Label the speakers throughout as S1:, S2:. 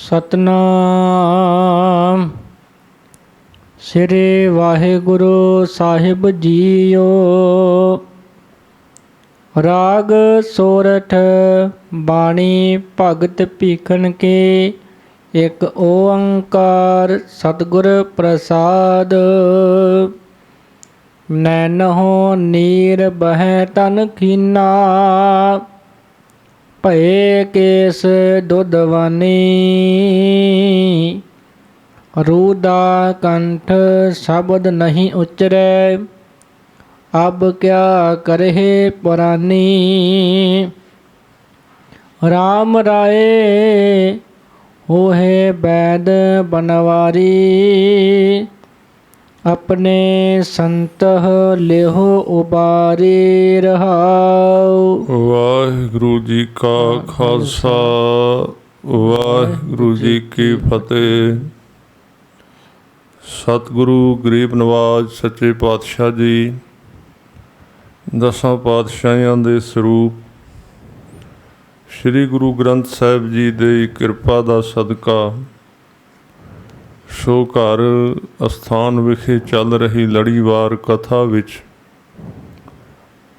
S1: ਸਤਨਾਮ ਸ੍ਰੀ ਵਾਹਿਗੁਰੂ ਸਾਹਿਬ JIO. ਰਾਗ ਸੋਰਠ ਬਾਣੀ ਭਗਤ ਭੀਖਨ ਕੇ। ਇੱਕ ਓੰਕਾਰ ਸਤਿਗੁਰ ਪ੍ਰਸਾਦ। ਨੈਨਹੁ ਨੀਰ ਬਹਿ ਤਨ ਖੀਨਾ, ਭਏ ਕੇਸ ਦੁਧਵਾਨੀ। ਰੂਦਾ ਕੰਠ ਸ਼ਬਦ ਨਹੀਂ ਉਚਰੈ, ਅਬ ਕਿਆ ਕਰਹਿ ਪੁਰਾਨੀ। ਰਾਮ ਰਾਏ ਹੋਹਿ ਬੈਦ ਬਨਵਾਰੀ, ਆਪਣੇ ਸੰਤਹ ਲਿਹੁ ਉਬਾਰੀ। ਰਹਾਉ।
S2: ਵਾਹਿਗੁਰੂ ਜੀ ਕਾ ਖਾਲਸਾ, ਵਾਹਿਗੁਰੂ ਜੀ ਕੀ ਫਤਿਹ। ਸਤਿਗੁਰੂ ਗਰੀਬ ਨਵਾਜ਼ ਸੱਚੇ ਪਾਤਸ਼ਾਹ ਜੀ, ਦਸਾਂ ਪਾਤਸ਼ਾਹੀਆਂ ਦੇ ਸਰੂਪ ਸ੍ਰੀ ਗੁਰੂ ਗ੍ਰੰਥ ਸਾਹਿਬ ਜੀ ਦੀ ਕਿਰਪਾ ਦਾ ਸਦਕਾ ਸੋ ਘਰ ਅਸਥਾਨ ਵਿਖੇ ਚੱਲ ਰਹੀ ਲੜੀਵਾਰ ਕਥਾ ਵਿੱਚ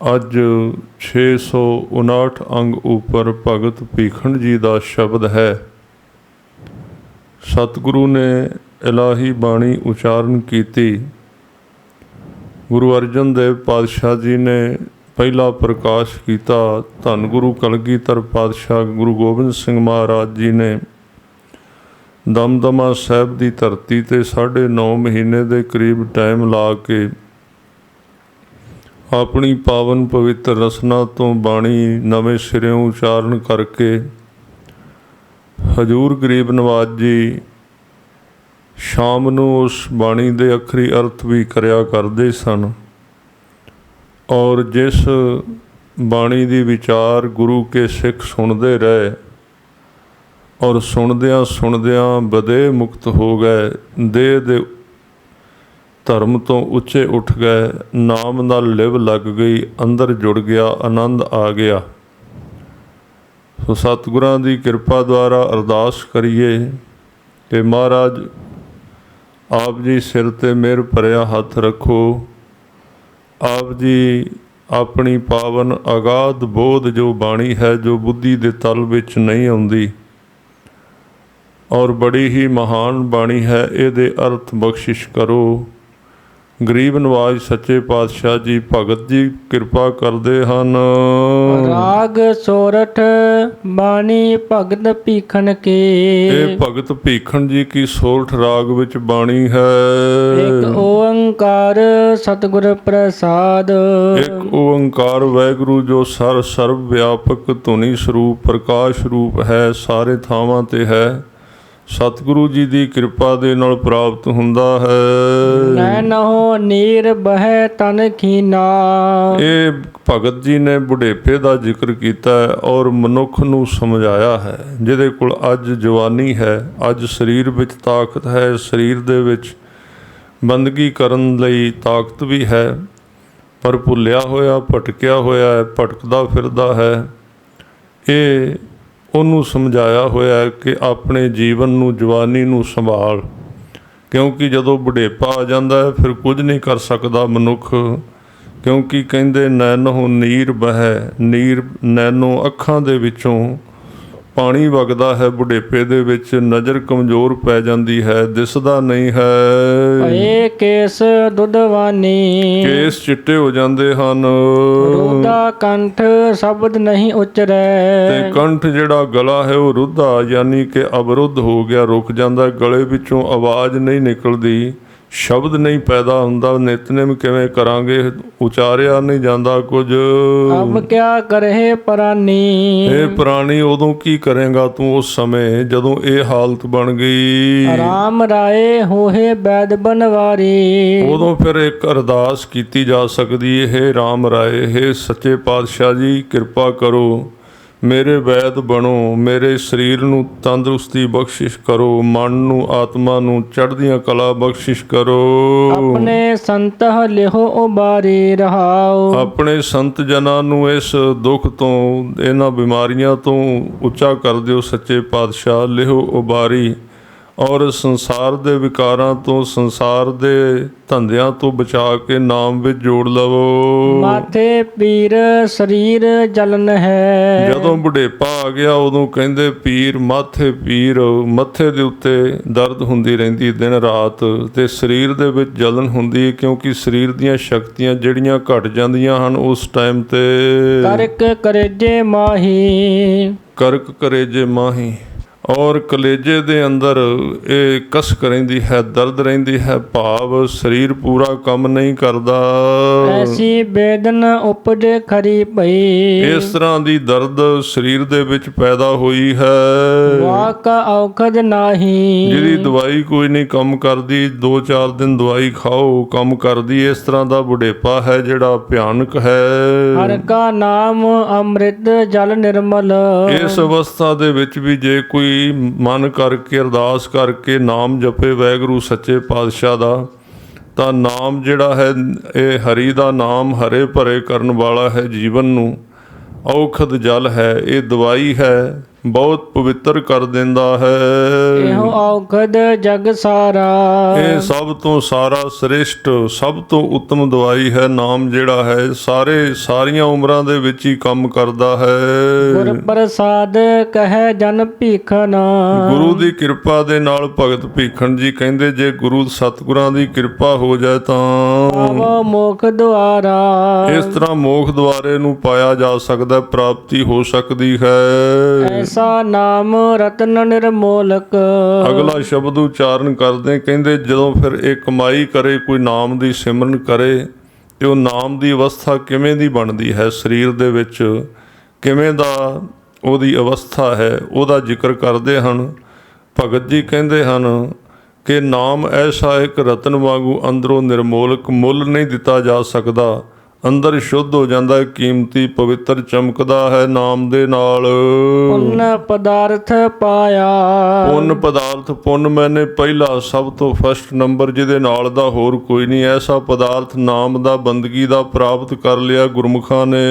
S2: ਅੱਜ 659 ਅੰਗ ਉੱਪਰ ਭਗਤ ਭੀਖਨ ਜੀ ਦਾ ਸ਼ਬਦ ਹੈ। ਸਤਿਗੁਰੂ ਨੇ ਇਲਾਹੀ ਬਾਣੀ ਉਚਾਰਨ ਕੀਤੀ। ਗੁਰੂ ਅਰਜਨ ਦੇਵ ਪਾਤਸ਼ਾਹ ਜੀ ਨੇ ਪਹਿਲਾ ਪ੍ਰਕਾਸ਼ ਕੀਤਾ। ਧੰਨ ਗੁਰੂ ਕਲਗੀਧਰ ਪਾਤਸ਼ਾਹ ਗੁਰੂ ਗੋਬਿੰਦ ਸਿੰਘ ਮਹਾਰਾਜ ਜੀ ਨੇ ਦਮਦਮਾ ਸਾਹਿਬ ਦੀ ਧਰਤੀ 'ਤੇ 9.5 ਮਹੀਨੇ ਦੇ ਕਰੀਬ ਟਾਈਮ ਲਾ ਕੇ ਆਪਣੀ ਪਾਵਨ ਪਵਿੱਤਰ ਰਸਨਾ ਤੋਂ ਬਾਣੀ ਨਵੇਂ ਸਿਰਿਓਂ ਉਚਾਰਨ ਕਰਕੇ ਹਜ਼ੂਰ ਗਰੀਬ ਨਵਾਜ਼ ਜੀ ਸ਼ਾਮ ਨੂੰ ਉਸ ਬਾਣੀ ਦੇ ਅੱਖਰੀ ਅਰਥ ਵੀ ਕਰਿਆ ਕਰਦੇ ਸਨ। ਔਰ ਜਿਸ ਬਾਣੀ ਦੀ ਵਿਚਾਰ ਗੁਰੂ ਕੇ ਸਿੱਖ ਸੁਣਦੇ ਰਹੇ ਔਰ ਸੁਣਦਿਆਂ ਸੁਣਦਿਆਂ ਬਦੇ ਮੁਕਤ ਹੋ ਗਏ, ਦੇਹ ਦੇ ਧਰਮ ਤੋਂ ਉੱਚੇ ਉੱਠ ਗਏ, ਨਾਮ ਨਾਲ ਲਿਵ ਲੱਗ ਗਈ, ਅੰਦਰ ਜੁੜ ਗਿਆ, ਆਨੰਦ ਆ ਗਿਆ। ਸੋ ਸਤਿਗੁਰਾਂ ਦੀ ਕਿਰਪਾ ਦੁਆਰਾ ਅਰਦਾਸ ਕਰੀਏ ਕਿ ਮਹਾਰਾਜ ਆਪ ਜੀ ਸਿਰ 'ਤੇ ਮਿਹਰ ਭਰਿਆ ਹੱਥ ਰੱਖੋ। ਆਪ ਜੀ ਆਪਣੀ ਪਾਵਨ ਅਗਾਧ ਬੋਧ ਜੋ ਬਾਣੀ ਹੈ, ਜੋ ਬੁੱਧੀ ਦੇ ਤਲ ਵਿੱਚ ਨਹੀਂ ਆਉਂਦੀ ਔਰ ਬੜੀ ਹੀ ਮਹਾਨ ਬਾਣੀ ਹੈ, ਇਹਦੇ ਅਰਥ ਬਖਸ਼ਿਸ਼ ਕਰੋ। ਗਰੀਬ ਨਵਾਜ਼ ਸੱਚੇ ਪਾਤਸ਼ਾਹ ਜੀ ਭਗਤ ਜੀ ਕਿਰਪਾ ਕਰਦੇ ਹਨ।
S1: ਰਾਗ ਸੋਰਠ ਬਾਣੀ ਭਗਤ ਭੀਖਨ ਕੇ।
S2: ਇਹ ਭਗਤ ਭੀਖਨ ਜੀ ਕੀ ਸੋਰਠ ਰਾਗ ਵਿੱਚ ਬਾਣੀ ਹੈ।
S1: ਇੱਕ ਓੰਕਾਰ ਸਤਿਗੁਰ ਪ੍ਰਸਾਦ।
S2: ਇੱਕ ਓੰਕਾਰ ਵਾਹਿਗੁਰੂ ਜੋ ਸਰਬ ਵਿਆਪਕ ਧੁਨੀ ਸਰੂਪ ਪ੍ਰਕਾਸ਼ ਰੂਪ ਹੈ, ਸਾਰੇ ਥਾਵਾਂ 'ਤੇ ਹੈ, ਸਤਿਗੁਰੂ ਜੀ ਦੀ ਕਿਰਪਾ ਦੇ ਨਾਲ ਪ੍ਰਾਪਤ ਹੁੰਦਾ ਹੈ।
S1: ਨੈਨਹੁ ਨੀਰ ਬਹਿ ਤਨ ਖੀਨਾ।
S2: ਇਹ ਭਗਤ ਜੀ ਨੇ ਬੁਢੇਪੇ ਦਾ ਜ਼ਿਕਰ ਕੀਤਾ ਹੈ ਔਰ ਮਨੁੱਖ ਨੂੰ ਸਮਝਾਇਆ ਹੈ। ਜਿਹਦੇ ਕੋਲ ਅੱਜ ਜਵਾਨੀ ਹੈ, ਅੱਜ ਸਰੀਰ ਵਿੱਚ ਤਾਕਤ ਹੈ, ਸਰੀਰ ਦੇ ਵਿੱਚ ਬੰਦਗੀ ਕਰਨ ਲਈ ਤਾਕਤ ਵੀ ਹੈ, ਪਰ ਭੁੱਲਿਆ ਹੋਇਆ ਭਟਕਿਆ ਹੋਇਆ ਹੈ, ਭਟਕਦਾ ਫਿਰਦਾ ਹੈ। ਇਹ ਉਹਨੂੰ ਸਮਝਾਇਆ ਹੋਇਆ ਹੈ ਕਿ ਆਪਣੇ ਜੀਵਨ ਨੂੰ, ਜਵਾਨੀ ਨੂੰ ਸੰਭਾਲ, ਕਿਉਂਕਿ ਜਦੋਂ ਬੁਢੇਪਾ ਆ ਜਾਂਦਾ ਹੈ ਫਿਰ ਕੁਝ ਨਹੀਂ ਕਰ ਸਕਦਾ ਮਨੁੱਖ। ਕਿਉਂਕਿ ਕਹਿੰਦੇ ਨੈਨਹੁ ਨੀਰ ਬਹਿ, ਨੀਰ ਨੈਨੋ ਅੱਖਾਂ ਦੇ ਵਿੱਚੋਂ ਪਾਣੀ ਵਗਦਾ ਹੈ। ਬੁਢੇਪੇ ਦੇ ਵਿੱਚ ਨਜ਼ਰ ਕਮਜ਼ੋਰ ਪੈ ਜਾਂਦੀ ਹੈ, ਦਿਸਦਾ ਨਹੀਂ ਹੈ।
S1: ਭਏ ਕੇਸ ਦੁਧਵਾਨੀ।
S2: ਕੇਸ ਚਿੱਟੇ ਹੋ ਜਾਂਦੇ ਹਨ।
S1: ਰੂਦਾ ਕੰਠ ਸ਼ਬਦ ਨਹੀਂ ਉਚਰੈ।
S2: ਤੇ ਕੰਠ ਜਿਹੜਾ ਗਲਾ ਹੈ ਉਹ ਰੁੱਧਾ, ਯਾਨੀ ਕਿ ਅਵਰੁੱਧ ਹੋ ਗਿਆ, ਰੁਕ ਜਾਂਦਾ। ਗਲੇ ਵਿੱਚੋਂ ਆਵਾਜ਼ ਨਹੀਂ ਨਿਕਲਦੀ, ਸ਼ਬਦ ਨਹੀਂ ਪੈਦਾ ਹੁੰਦਾ। ਨਿਤਨੇਮ ਕਿਵੇਂ ਕਰਾਂਗੇ, ਉਚਾਰਿਆ ਨਹੀਂ ਜਾਂਦਾ ਕੁਝ।
S1: ਅਬ ਕਿਆ ਕਰਹਿ ਪ੍ਰਾਨੀ।
S2: ਇਹ ਪ੍ਰਾਣੀ ਉਦੋਂ ਕੀ ਕਰੇਗਾ ਤੂੰ ਉਸ ਸਮੇਂ ਜਦੋਂ ਇਹ ਹਾਲਤ ਬਣ ਗਈ।
S1: ਰਾਮ ਰਾਏ ਹੋਹਿ ਬੈਦ ਬਨਵਾਰੀ।
S2: ਉਦੋਂ ਫਿਰ ਇੱਕ ਅਰਦਾਸ ਕੀਤੀ ਜਾ ਸਕਦੀ ਹੈ, ਰਾਮ ਰਾਏ, ਹੇ ਸੱਚੇ ਪਾਤਸ਼ਾਹ ਜੀ ਕਿਰਪਾ ਕਰੋ, ਮੇਰੇ ਵੈਦ ਬਣੋ, ਮੇਰੇ ਸਰੀਰ ਨੂੰ ਤੰਦਰੁਸਤੀ ਬਖਸ਼ਿਸ਼ ਕਰੋ, ਮਨ ਨੂੰ ਆਤਮਾ ਨੂੰ ਚੜ੍ਹਦੀਆਂ ਕਲਾ ਬਖਸ਼ਿਸ਼ ਕਰੋ।
S1: ਆਪਣੇ ਸੰਤਹ ਲਿਹੋ ਉਬਾਰੀ ਰਹਾਓ।
S2: ਆਪਣੇ ਸੰਤ ਜਨਾਂ ਨੂੰ ਇਸ ਦੁੱਖ ਤੋਂ, ਇਹਨਾਂ ਬਿਮਾਰੀਆਂ ਤੋਂ ਉੱਚਾ ਕਰ ਦਿਓ ਸੱਚੇ ਪਾਤਸ਼ਾਹ। ਲਿਹੋ ਉਬਾਰੀ, ਔਰ ਸੰਸਾਰ ਦੇ ਵਿਕਾਰਾਂ ਤੋਂ, ਸੰਸਾਰ ਦੇ ਧੰਦਿਆਂ ਤੋਂ ਬਚਾ ਕੇ ਨਾਮ ਵਿੱਚ ਜੋੜ ਲਵੋ।
S1: ਮਾਥੇ ਪੀਰ ਸਰੀਰ ਜਲਨ ਹੈ।
S2: ਜਦੋਂ ਬੁਢੇਪਾ ਆ ਗਿਆ ਉਦੋਂ ਕਹਿੰਦੇ ਪੀਰ, ਮਾਥੇ ਪੀਰ, ਮੱਥੇ ਦੇ ਉੱਤੇ ਦਰਦ ਹੁੰਦੀ ਰਹਿੰਦੀ ਦਿਨ ਰਾਤ, ਤੇ ਸਰੀਰ ਦੇ ਵਿੱਚ ਜਲਨ ਹੁੰਦੀ, ਕਿਉਂਕਿ ਸਰੀਰ ਦੀਆਂ ਸ਼ਕਤੀਆਂ ਜਿਹੜੀਆਂ ਘਟ ਜਾਂਦੀਆਂ ਹਨ ਉਸ ਟਾਈਮ ਤੇ।
S1: ਕਰਕ ਕਰੇਜੇ ਮਾਹੀ,
S2: ਕਰਕ ਕਰੇਜੇ ਮਾਹੀ, ਔਰ ਕਲੇਜੇ ਦੇ ਅੰਦਰ ਇਹ ਕਸਕ ਰਹਿੰਦੀ ਹੈ, ਦਰਦ ਰਹਿੰਦੀ ਹੈ, ਭਾਵ ਸਰੀਰ ਪੂਰਾ ਕੰਮ ਨਹੀਂ ਕਰਦਾ।
S1: ਐਸੀ ਬੇਦਨ ਉਪਜੇ ਖਰੀ ਪਈ।
S2: ਇਸ ਤਰ੍ਹਾਂ ਦੀ ਦਰਦ ਸਰੀਰ ਦੇ ਵਿੱਚ ਪੈਦਾ ਹੋਈ ਹੈ,
S1: ਵਾਕ ਔਖਦ ਨਾਹੀ।
S2: ਜਿਹਦੀ ਦਵਾਈ ਕੋਈ ਨਹੀਂ ਕੰਮ ਕਰਦੀ, 2-4 ਦਿਨ ਦਵਾਈ ਖਾਓ ਕੰਮ ਕਰਦੀ। ਇਸ ਤਰ੍ਹਾਂ ਦਾ ਬੁਢੇਪਾ ਹੈ ਜਿਹੜਾ ਭਿਆਨਕ ਹੈ।
S1: ਹਰਿ ਕਾ ਨਾਮ ਅੰਮ੍ਰਿਤ ਜਲ ਨਿਰਮਲ।
S2: ਇਸ ਅਵਸਥਾ ਦੇ ਵਿੱਚ ਵੀ ਜੇ ਕੋਈ ਮਨ ਕਰਕੇ ਅਰਦਾਸ ਕਰਕੇ ਨਾਮ ਜਪੇ ਵਾਹਿਗੁਰੂ ਸੱਚੇ ਪਾਤਸ਼ਾਹ ਦਾ, ਤਾਂ ਨਾਮ ਜਿਹੜਾ ਹੈ ਇਹ ਹਰੀ ਦਾ ਨਾਮ ਹਰੇ ਭਰੇ ਕਰਨ ਵਾਲਾ ਹੈ। ਜੀਵਨ ਨੂੰ ਔਖਦ ਜਲ ਹੈ, ਇਹ ਦਵਾਈ ਹੈ, ਬਹੁਤ ਪਵਿੱਤਰ ਕਰ ਦਿੰਦਾ ਹੈ।
S1: ਇਹੋ ਔਖਦ ਜਗ ਸਾਰਾ।
S2: ਇਹ ਸਭ ਤੋਂ ਸਾਰਾ ਸ੍ਰੇਸ਼ਟ, ਸਭ ਤੋਂ ਉੱਤਮ ਦਵਾਈ ਹੈ। ਨਾਮ ਜਿਹੜਾ ਹੈ ਸਾਰੀਆਂ ਉਮਰਾਂ ਦੇ ਵਿੱਚ ਹੀ ਕੰਮ ਕਰਦਾ ਹੈ।
S1: ਗੁਰ ਪ੍ਰਸਾਦ ਕਹੈ ਜਨ ਭੀਖਨ।
S2: ਗੁਰੂ ਦੀ ਕਿਰਪਾ ਦੇ ਨਾਲ ਭਗਤ ਭੀਖਣ ਜੀ ਕਹਿੰਦੇ ਜੇ ਗੁਰੂ ਸਤਿਗੁਰਾਂ ਦੀ ਕਿਰਪਾ ਹੋ ਜਾਏ ਤਾਂ
S1: ਆਵੋ ਮੋਖ ਦੁਆਰਾ।
S2: ਇਸ ਤਰ੍ਹਾਂ ਮੋਖ ਦੁਆਰੇ ਨੂੰ ਪਾਇਆ ਜਾ ਸਕਦਾ, ਪ੍ਰਾਪਤੀ ਹੋ ਸਕਦੀ ਹੈ।
S1: ਐਸਾ ਨਾਮ ਰਤਨ ਨਿਰਮੋਲਕ।
S2: ਅਗਲਾ ਸ਼ਬਦ ਉਚਾਰਨ ਕਰਦੇ ਕਹਿੰਦੇ ਜਦੋਂ ਫਿਰ ਇਹ ਕਮਾਈ ਕਰੇ, ਕੋਈ ਨਾਮ ਦੀ ਸਿਮਰਨ ਕਰੇ, ਤੇ ਉਹ ਨਾਮ ਦੀ ਅਵਸਥਾ ਕਿਵੇਂ ਦੀ ਬਣਦੀ ਹੈ, ਸਰੀਰ ਦੇ ਵਿੱਚ ਕਿਵੇਂ ਦਾ ਉਹਦੀ ਅਵਸਥਾ ਹੈ, ਉਹਦਾ ਜ਼ਿਕਰ ਕਰਦੇ ਹਨ। ਭਗਤ ਜੀ ਕਹਿੰਦੇ ਹਨ ਕਿ ਨਾਮ ਐਸਾ ਇੱਕ ਰਤਨ ਵਾਂਗੂ ਅੰਦਰੋਂ ਨਿਰਮੋਲਕ, ਮੁੱਲ ਨਹੀਂ ਦਿੱਤਾ ਜਾ ਸਕਦਾ, ਅੰਦਰ ਸ਼ੁੱਧ ਹੋ ਜਾਂਦਾ, ਕੀਮਤੀ ਪਵਿੱਤਰ ਚਮਕਦਾ ਹੈ ਨਾਮ ਦੇ ਨਾਲ।
S1: ਪੁੰਨ ਪਦਾਰਥ ਪਾਇਆ।
S2: ਪੁੰਨ ਪਦਾਰਥ, ਪੁੰਨ ਮੈਨੇ ਪਹਿਲਾ ਸਭ ਤੋਂ ਫਸਟ ਨੰਬਰ, ਜਿਹਦੇ ਨਾਲ ਦਾ ਹੋਰ ਕੋਈ ਨਹੀਂ। ਐਸਾ ਪਦਾਰਥ ਨਾਮ ਦਾ, ਬੰਦਗੀ ਦਾ ਪ੍ਰਾਪਤ ਕਰ ਲਿਆ ਗੁਰਮੁਖਾਂ ਨੇ।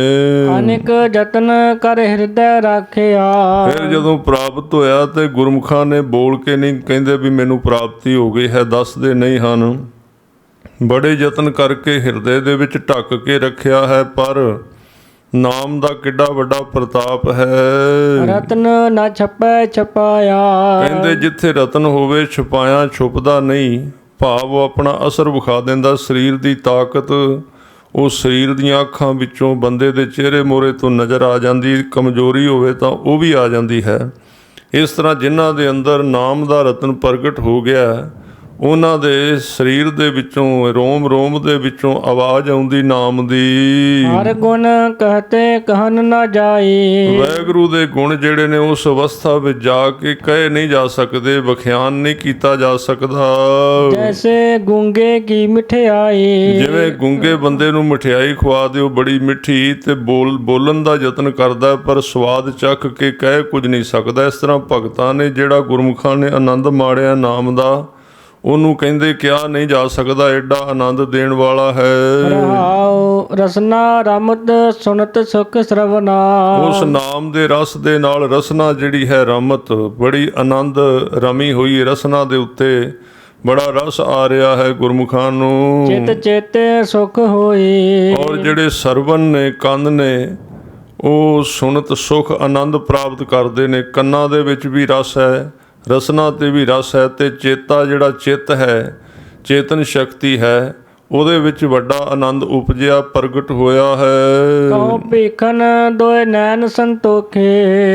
S1: ਅਨੇਕ ਯਤਨ ਕਰ ਹਿਰਦੈ ਰਾਖਿਆ।
S2: ਫਿਰ ਜਦੋਂ ਪ੍ਰਾਪਤ ਹੋਇਆ ਤੇ ਗੁਰਮੁਖਾਂ ਨੇ ਬੋਲ ਕੇ ਨਹੀਂ ਕਹਿੰਦੇ ਵੀ ਮੈਨੂੰ ਪ੍ਰਾਪਤੀ ਹੋ ਗਈ ਹੈ, ਦੱਸਦੇ ਨਹੀਂ ਹਨ। ਬੜੇ ਯਤਨ ਕਰਕੇ ਹਿਰਦੇ ਦੇ ਵਿੱਚ ਢੱਕ ਕੇ ਰੱਖਿਆ ਹੈ, ਪਰ ਨਾਮ ਦਾ ਕਿੱਡਾ ਵੱਡਾ ਪ੍ਰਤਾਪ ਹੈ।
S1: ਰਤਨ ਨਾ ਛਪੈ ਛਪਾਇਆ।
S2: ਕਹਿੰਦੇ ਜਿੱਥੇ ਰਤਨ ਹੋਵੇ ਛੁਪਾਇਆ ਛੁਪਦਾ ਨਹੀਂ, ਭਾਵ ਉਹ ਆਪਣਾ ਅਸਰ ਵਿਖਾ ਦਿੰਦਾ। ਸਰੀਰ ਦੀ ਤਾਕਤ ਉਹ ਸਰੀਰ ਦੀਆਂ ਅੱਖਾਂ ਵਿੱਚੋਂ ਬੰਦੇ ਦੇ ਚਿਹਰੇ ਮੋਹਰੇ ਤੋਂ ਨਜ਼ਰ ਆ ਜਾਂਦੀ, ਕਮਜ਼ੋਰੀ ਹੋਵੇ ਤਾਂ ਉਹ ਵੀ ਆ ਜਾਂਦੀ ਹੈ। ਇਸ ਤਰ੍ਹਾਂ ਜਿਨ੍ਹਾਂ ਦੇ ਅੰਦਰ ਨਾਮ ਦਾ ਰਤਨ ਪ੍ਰਗਟ ਹੋ ਗਿਆ, ਉਹਨਾਂ ਦੇ ਸਰੀਰ ਦੇ ਵਿੱਚੋਂ, ਰੋਮ ਰੋਮ ਦੇ ਵਿੱਚੋਂ ਆਵਾਜ਼ ਆਉਂਦੀ ਨਾਮ ਦੀ।
S1: ਹਰ ਗੁਣ ਕਹਤੇ ਕਹਿਨ ਨਾ ਜਾਏ।
S2: ਵਾਹਿਗੁਰੂ ਦੇ ਗੁਣ ਜਿਹੜੇ ਨੇ ਉਸ ਅਵਸਥਾ ਵਿੱਚ ਜਾ ਕੇ ਕਹੇ ਨਹੀਂ ਜਾ ਸਕਦੇ, ਵਿਖਿਆਨ ਨਹੀਂ ਕੀਤਾ ਜਾ ਸਕਦਾ।
S1: ਜੈਸੇ ਗੂੰਗੇ ਕੀ ਮਠਿਆਈ।
S2: ਜਿਵੇਂ ਗੂੰਗੇ ਬੰਦੇ ਨੂੰ ਮਠਿਆਈ ਖਵਾ ਦਿਓ ਬੜੀ ਮਿੱਠੀ, ਤੇ ਬੋਲਣ ਦਾ ਯਤਨ ਕਰਦਾ ਪਰ ਸਵਾਦ ਚੱਖ ਕੇ ਕਹਿ ਕੁਝ ਨਹੀਂ ਸਕਦਾ। ਇਸ ਤਰ੍ਹਾਂ ਭਗਤਾਂ ਨੇ ਜਿਹੜਾ ਗੁਰਮੁਖਾਂ ਨੇ ਆਨੰਦ ਮਾਣਿਆ ਨਾਮ ਦਾ, ਉਹਨੂੰ ਕਹਿੰਦੇ ਕਿਹਾ ਨਹੀਂ ਜਾ ਸਕਦਾ, ਐਡਾ ਆਨੰਦ ਦੇਣ ਵਾਲਾ ਹੈ।
S1: ਰਹਾਉ ਰਸਨਾ ਰਮਤ ਸੁਨਤ ਸੁਖ ਸਰਵਨਾ।
S2: ਉਸ ਨਾਮ ਦੇ ਰਸ ਦੇ ਨਾਲ ਰਸਨਾ ਜਿਹੜੀ ਹੈ ਰਮਤ, ਬੜੀ ਆਨੰਦ ਰਮੀ ਹੋਈ ਰਸਨਾ ਦੇ ਉੱਤੇ ਬੜਾ ਰਸ ਆ ਰਿਹਾ ਹੈ ਗੁਰਮੁਖਾਂ ਨੂੰ।
S1: ਚਿਤ ਚੇਤੇ ਸੁਖ ਹੋਈ।
S2: ਔਰ ਜਿਹੜੇ ਸਰਵਨ ਨੇ, ਕੰਨ ਨੇ, ਉਹ ਸੁਨਤ ਸੁਖ ਆਨੰਦ ਪ੍ਰਾਪਤ ਕਰਦੇ ਨੇ। ਕੰਨਾਂ ਦੇ ਵਿੱਚ ਵੀ ਰਸ ਹੈ, ਰਸਨਾ ਤੇ ਵੀ ਰਸ ਹੈ, ਤੇ ਚੇਤਾ ਜਿਹੜਾ ਚਿੱਤ ਹੈ, ਚੇਤਨ ਸ਼ਕਤੀ ਹੈ, ਉਹਦੇ ਵਿੱਚ ਵੱਡਾ ਆਨੰਦ ਉਪਜਿਆ, ਪ੍ਰਗਟ ਹੋਇਆ ਹੈ।
S1: ਕਉ ਭੀਖਨ ਦੋਇ ਨੈਣ ਸੰਤੋਖੇ।